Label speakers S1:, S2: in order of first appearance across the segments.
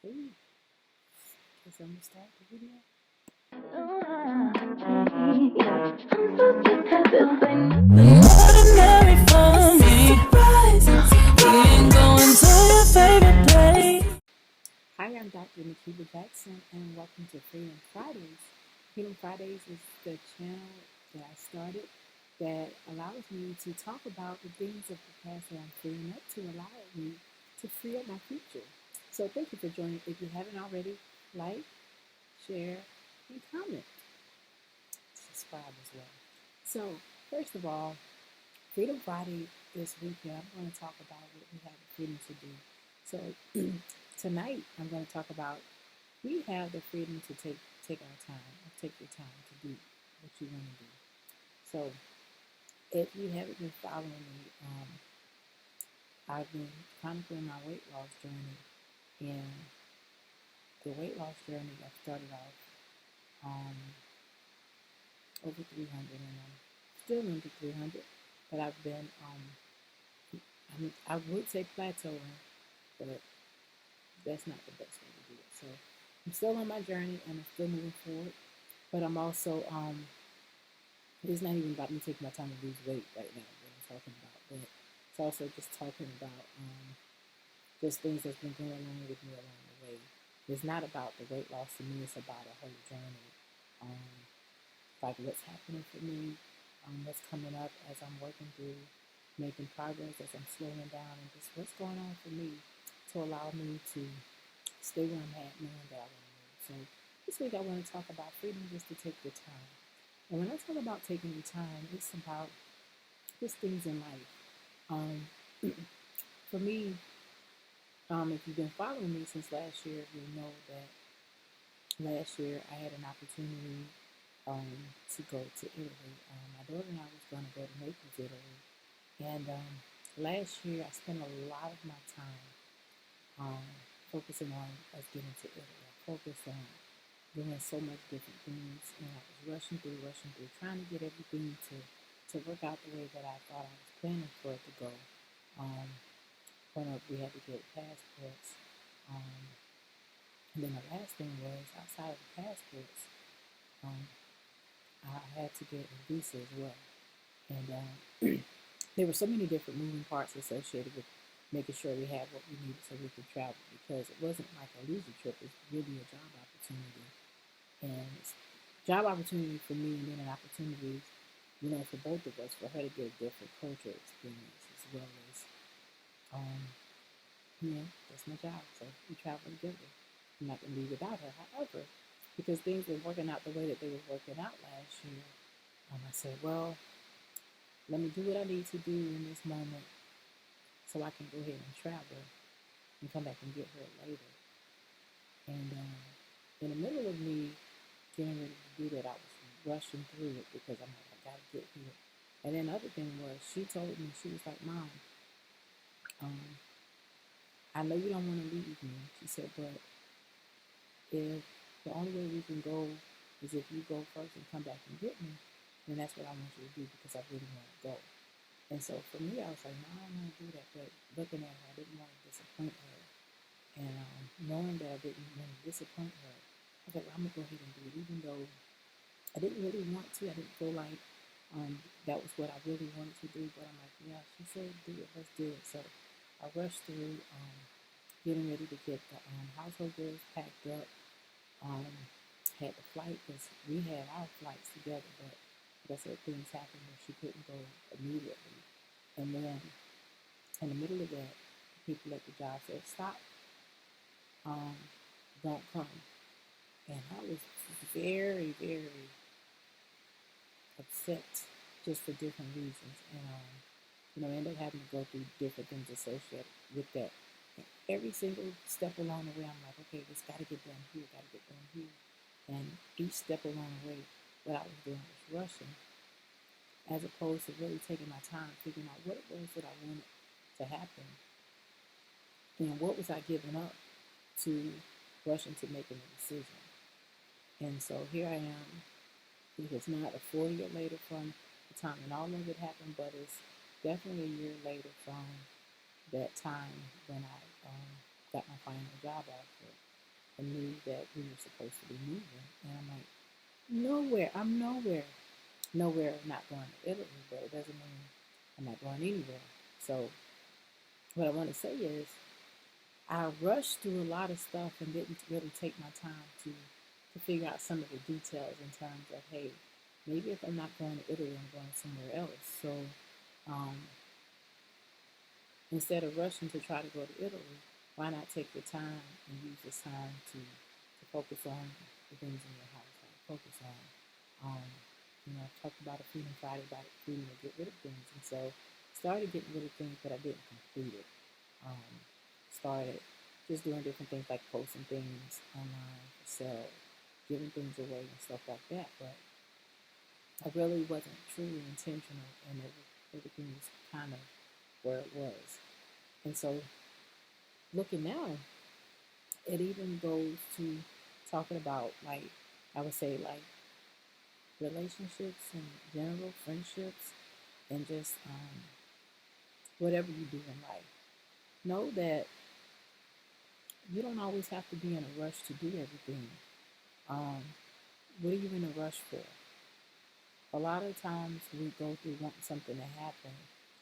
S1: Hey, guess I'm gonna start the video.
S2: Ordinary for me. We ain't going to your favorite place.
S1: Hi, I'm Dr. Nikita Jackson, and welcome to Freedom Fridays. Freedom Fridays is the channel that I started that allows me to talk about the things of the past that I'm freeing up to allow me to free up my future. So thank you for joining. If you haven't already, like, share, and comment. Subscribe as well. So first of all, Freedom Friday this weekend, I'm going to talk about what we have the freedom to do. So tonight, I'm going to talk about we have the freedom to take our time, or take your time to do what you want to do. So if you haven't been following me, I've been chronicling my weight loss journey, and the weight loss journey I started off um, over 300, and I'm still under 300, but I've been I would say plateauing, but that's not the best way to do it. So I'm still on my journey and I'm still moving forward. But I'm also it's not even about me taking my time to lose weight right now that I'm talking about, but it's also just talking about just things that's been going on with me along the way. It's not about the weight loss to me, it's about a whole journey. Um, like what's happening for me, what's coming up as I'm working through, making progress as I'm slowing down, and just what's going on for me to allow me to stay where I'm at, knowing that I want to move. So this week I want to talk about freedom just to take your time. And when I talk about taking your time, it's about just things in life. Um, for me, if you've been following me since last year, you know that last year I had an opportunity to go to Italy. My daughter and I was going to go to Naples, Italy. And last year I spent a lot of my time um, focusing on us getting to Italy. I focused on doing so much different things, and I was rushing through, trying to get everything to work out the way that I thought I was planning for it to go. When we had to get passports, um, and then the last thing was outside of the passports, um, I had to get a visa as well, and there were so many different moving parts associated with making sure we had what we needed so we could travel because it wasn't like a leisure trip; it's really a job opportunity. And it's job opportunity for me, and then an opportunity, for both of us, for her to get a different culture experience as well as, um, that's my job. So we travel together. I'm not gonna be without her. However, because things were working out the way that they were working out last year, I said, well, let me do what I need to do in this moment so I can go ahead and travel and come back and get her later. And in the middle of me getting ready to do that, I was rushing through it because I'm like, I gotta get here. And then the other thing was, she told me, she was like, Mom, um, I know you don't want to leave me. She said, but if the only way we can go is if you go first and come back and get me, then that's what I want you to do because I really want to go. And so for me, I was like, no, I don't want to do that. But looking at her, I didn't want to disappoint her. And knowing that I didn't want to disappoint her, I was like, well, I'm going to go ahead and do it. Even though I didn't really want to, I didn't feel like that was what I really wanted to do. But I'm like, yeah, she said do it, let's do it. So I rushed through getting ready to get the household goods packed up. Um, had the flight because we had our flights together, but like I said, things happened where she couldn't go immediately. And then in the middle of that, people at the job said, stop, um, don't come. And I was very, very upset just for different reasons. And, ended up having to go through different things associated with that. And every single step along the way, I'm like, okay, this got to get done here, got to get done here. And each step along the way, what I was doing was rushing, as opposed to really taking my time, figuring out what it was that I wanted to happen, and what was I giving up to rush into making a decision. And so here I am. It is not a full year later from the time when all of it happened, but it's definitely a year later from that time when I got my final job offer. and knew that we were supposed to be moving. And I'm like, nowhere. I'm nowhere. Nowhere. Not going to Italy, but it doesn't mean I'm not going anywhere. So what I want to say is I rushed through a lot of stuff and didn't really take my time to figure out some of the details in terms of, hey, maybe if I'm not going to Italy, I'm going somewhere else. So um, instead of rushing to try to go to Italy, why not take your time and use this time to focus on the things in your house, like focus on, I talked about a Freedom Friday, about freedom to get rid of things. And so started getting rid of things, but I didn't complete it. Started just doing different things like posting things online for sale, giving things away and stuff like that. But I really wasn't truly intentional, and everything was kind of where it was. And so looking now, it even goes to talking about, like, I would say, like, relationships and general friendships, and just whatever you do in life. Know that you don't always have to be in a rush to do everything. Um, what are you in a rush for? A lot of times we go through wanting something to happen,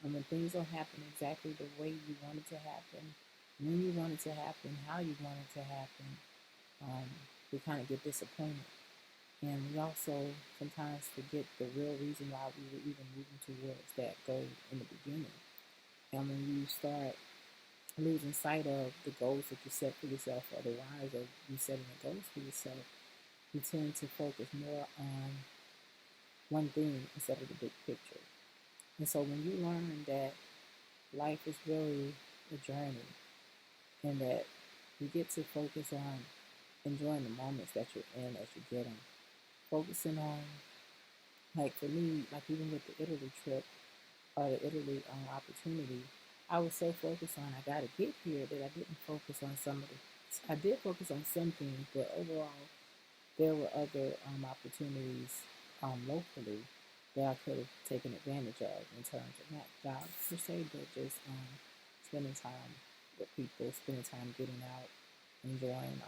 S1: and when things don't happen exactly the way you want it to happen, when you want it to happen, how you want it to happen, we kind of get disappointed. And we also sometimes forget the real reason why we were even moving towards that goal in the beginning. And when you start losing sight of the goals that you set for yourself, or the whys of you setting the goals for yourself, you tend to focus more on one thing instead of the big picture. And so when you learn that life is really a journey, and that you get to focus on enjoying the moments that you're in as you get them, focusing on, like for me, like even with the Italy trip or the Italy opportunity, I was so focused on I gotta get here that I didn't focus on some of the. I did focus on some things, but overall, there were other opportunities locally that I could have taken advantage of in terms of not jobs per se, but just spending time with people, spending time getting out, enjoying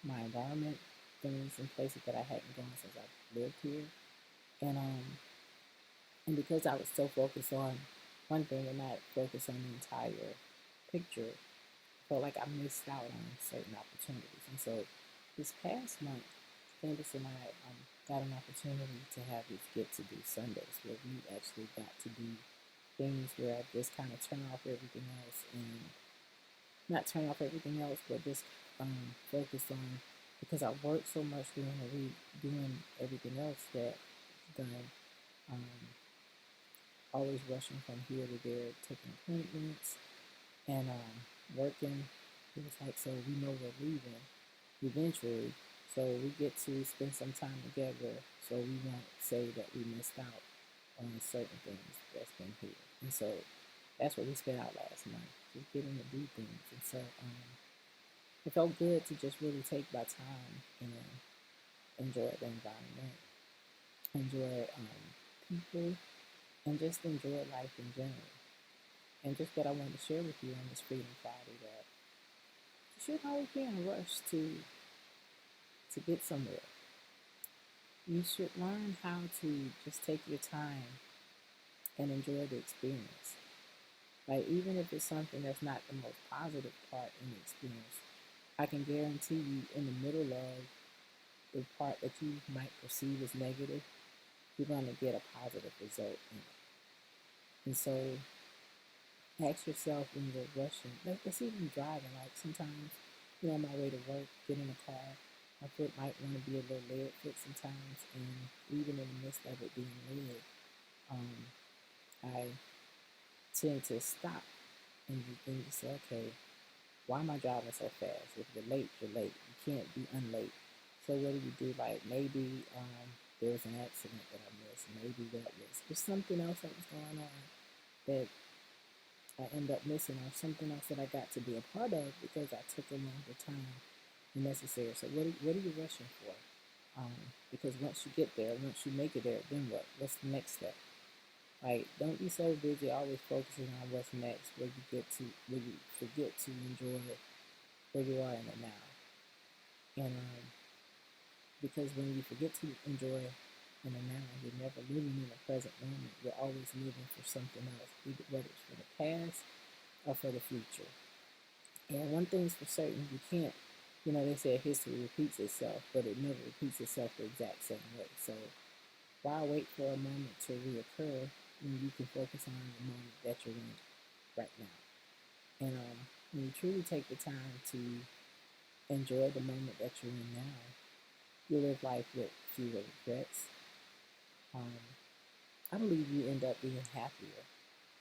S1: my environment, things and places that I hadn't gone since I lived here, and because I was so focused on one thing and not focused on the entire picture, I felt like I missed out on certain opportunities. And so this past month, Candace and I got an opportunity to have these get to do Sundays where we actually got to do things where I just kind of turn off everything else, and not turn off everything else, but just focus on, because I worked so much during the week doing everything else that done, um, always rushing from here to there, taking appointments and working. It was like, so we know we're leaving eventually, so we get to spend some time together, so we won't say that we missed out on certain things that's been here. And so that's what we spent out last month, just getting to do things. And so it felt good to just really take my time and enjoy the environment, enjoy people, and just enjoy life in general. And just what I wanted to share with you on this Freedom Friday, that you shouldn't always be in a rush to get somewhere. You should learn how to just take your time and enjoy the experience. Like, even if it's something that's not the most positive part in the experience, I can guarantee you in the middle of the part that you might perceive as negative, you're going to get a positive result in it. And so ask yourself when you're rushing, like it's even driving, like sometimes, on my way to work, get in the car, my foot might want to be a little lead foot sometimes, and even in the midst of it being lead, I tend to stop and you think, say, okay, why am I driving so fast? If you're late, you're late. You can't be unlate. So what do you do? Like maybe there was an accident that I missed. Maybe that was there's something else that was going on that I end up missing, or something else that I got to be a part of because I took a longer time than necessary. So what are you rushing for? Because once you get there, once you make it there, then what? What's the next step? Like, don't be so busy always focusing on what's next, where you forget to enjoy where you are in the now. And because when you forget to enjoy in the now, you're never living in the present moment. You're always living for something else, whether it's for the past or for the future. And one thing's for certain, you can't, they say history repeats itself, but it never repeats itself the exact same way. So why wait for a moment to reoccur when you can focus on the moment that you're in right now? And when you truly take the time to enjoy the moment that you're in now, you live life with fewer regrets. I believe you end up being happier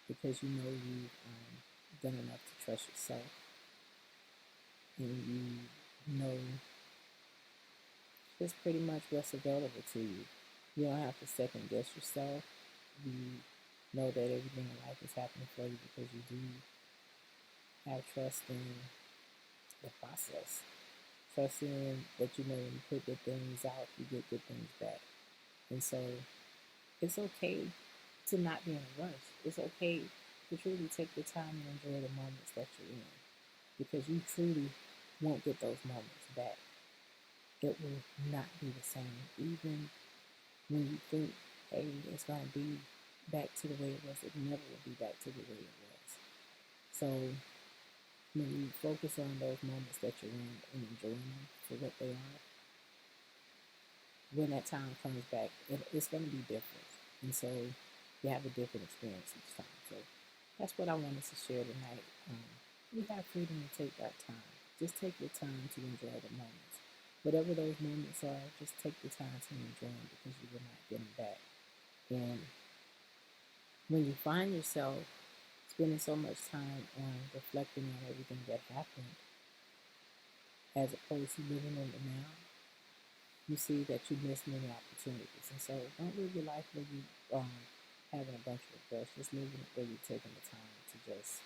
S1: because you know you've done enough to trust yourself, and you know just pretty much what's available to you. You don't have to second guess yourself. You know that everything in life is happening for you because you do have trust in the process. Trust in that when you put good things out, you get good things back. And so it's okay to not be in a rush. It's okay to truly take the time and enjoy the moments that you're in, because you truly won't get those moments back. It will not be the same. Even when you think, hey, it's going to be back to the way it was, it never will be back to the way it was. So when you focus on those moments that you're in and enjoy them for what they are, when that time comes back, it's going to be different. And so you have a different experience each time. So that's what I wanted to share tonight. We have freedom to take our time. Just take your time to enjoy the moments. Whatever those moments are, just take the time to enjoy them, because you will not get them back. And when you find yourself spending so much time on reflecting on everything that happened, as opposed to living in the now, you see that you missed many opportunities. And so don't live your life where you having a bunch of regrets. Just live it where you're taking the time to just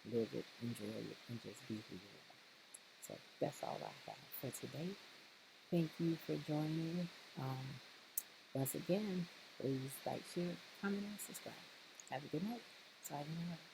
S1: live it, enjoy it, and just be who you are. So that's all I have for today. Thank you for joining. Once again, please like, share, comment, and subscribe. Have a good night. Signing out.